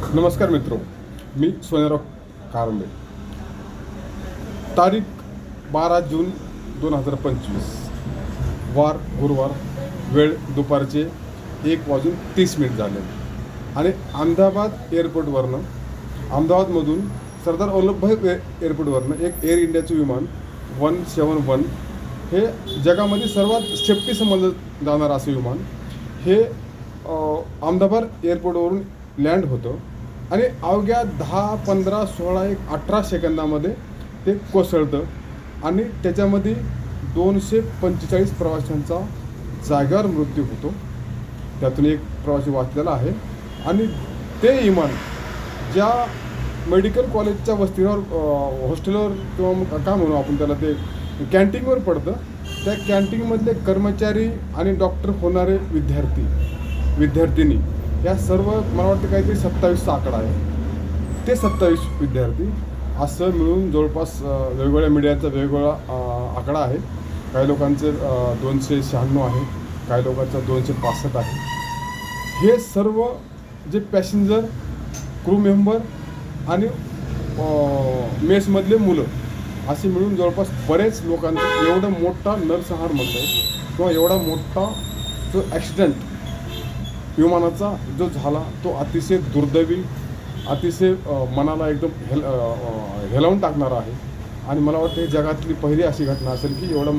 नमस्कार मित्रो, मी सोनेराव कारंबे. तारीख 12 जून 2025, वार गुरुवार, वेळ दुपारचे 1:30 झाले आणि अहमदाबादमधून सरदार वल्लभभाई एअरपोर्टवरनं एक एअर इंडियाचं विमान 171 हे जगामध्ये सर्वात सेफ्टी समजलं जाणारं असं विमान हे अहमदाबाद एअरपोर्टवरून लँड होतं आणि अवघ्या 10, 15, 16, 18 सेकंदामध्ये ते कोसळतं आणि त्याच्यामध्ये 245 प्रवाशांचा जागेवर मृत्यू होतो. त्यातून एक प्रवासी वाचलेला आहे आणि ते विमान ज्या मेडिकल कॉलेजच्या वस्तीवर हॉस्टेलवर किंवा काय म्हणू आपण त्याला, ते कॅन्टीनवर पडतं. त्या कॅन्टीनमधले कर्मचारी आणि डॉक्टर होणारे विद्यार्थिनी या सर्व मला वाटतं काहीतरी 27चा आकडा आहे. ते 27 विद्यार्थी असं मिळून जवळपास वेगवेगळ्या मीडियाचा वेगवेगळा आकडा आहे. काही लोकांचं 296 आहे, काही लोकांचं 265 आहे. हे सर्व जे पॅसेंजर, क्रू मेंबर आणि मेसमधले मुलं असे मिळून जवळपास बरेच लोकांचं एवढा मोठा नरसंहार म्हणतो आहे किंवा एवढा मोठा जो ॲक्सिडेंट विमानाचा जो झाला तो अतिशय दुर्दैवी, अतिशय मनाला एकदम हेलावून टाकणारा आहे. आणि मला वाटतं जगातली पहिली अशी घटना असेल की एवढं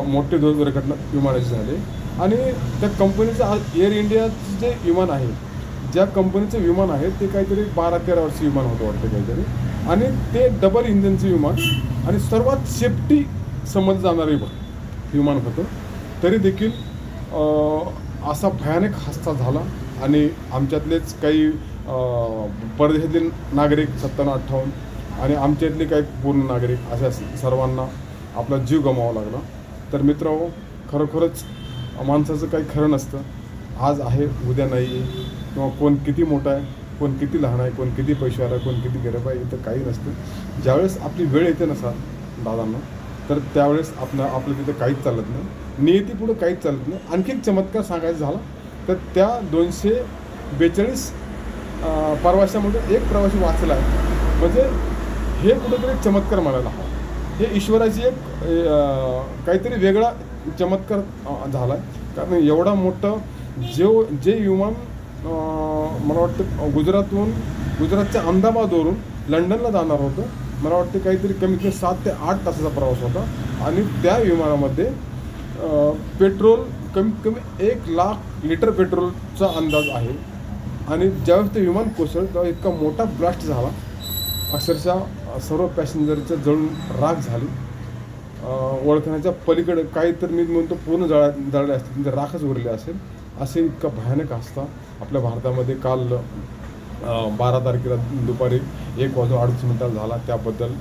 मोठी दुर्घटना विमानाची झाली. आणि त्या कंपनीचं एअर इंडियाचं जे विमान आहे, ज्या कंपनीचं विमान आहे ते काहीतरी 12-13 वर्षं विमान होतं वाटतं काहीतरी, आणि ते डबल इंजिनचं विमान आणि सर्वात सेफ्टी समजलं जाणारं विमान होतं. तरी देखील असा भयानक हादसा झाला आणि आमच्यातलेच काही परदेशातील नागरिक 57-58 आणि आमच्यातले काही पूर्ण नागरिक अशा सर्वांना आपला जीव गमावा लागला. तर मित्रांनो, खरोखरच माणसाचं काही खरं नसतं. आज आहे उद्या नाही आहे, किंवा कोण किती मोठा आहे, कोण किती लहान आहे, कोण किती पैशावाला आहे, कोण किती गरीब आहे, इथं काही नसतं. ज्यावेळेस आपली वेळ येते ना दादांना, तर त्यावेळेस आपलं तिथं काहीच चालत नाही, नियतीपुढं काहीच चालत नाही. आणखी एक चमत्कार सांगायचा झाला तर त्या 242 प्रवाशामध्ये एक प्रवासी वाचला आहे. म्हणजे हे कुठेतरी चमत्कार म्हणायला हवा. हे ईश्वराची एक काहीतरी वेगळा चमत्कार झाला आहे. कारण एवढा मोठं जे विमान मला वाटतं गुजरातच्या अहमदाबादवरून लंडनला जाणार होतं. मला वाटतं काहीतरी कमीत कमी 7 ते 8 तासाचा प्रवास होता आणि त्या विमानामध्ये पेट्रोल कमीत कमी 1,00,000 लिटर पेट्रोलचा अंदाज आहे. आणि ज्यावेळेस ते विमान कोसळलं तेव्हा इतका मोठा ब्लास्ट झाला, अक्षरशः सर्व पॅसेंजरच्या जळून राख झाली. ओळखण्याच्या पलीकडे काही तर मी म्हणतो पूर्ण जळले असतील, म्हणजे राखच उरले असेल. असे इतका भयानक हादसा आपल्या भारतामध्ये काल 12 तारखेला दुपारी 1:38 झाला. त्याबद्दल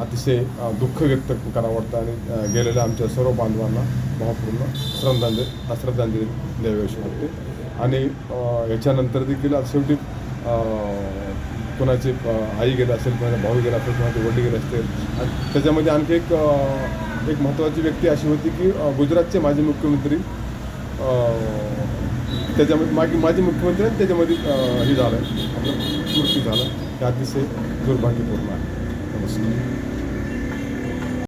अतिशय दुःख व्यक्त करावं वाटतं आणि गेलेल्या आमच्या सर्व बांधवांना भावपूर्ण श्रद्धांजली द्यावीशी वाटते. आणि ह्याच्यानंतर देखील आज शेवटी कोणाची आई गेला असेल, कोणाचा भाऊ गेला असेल, कोणाचे वडील गेले असतील. आणि त्याच्यामध्ये आणखी एक महत्त्वाची व्यक्ती अशी होती की गुजरातचे माजी मुख्यमंत्री, त्याच्यामध्ये माजी मुख्यमंत्री त्याच्यामध्ये हे झालं आहे, आपलं मृत्यू झाला. हे अतिशय दुर्भाग्यपूर्ण आहे. नमस्कार.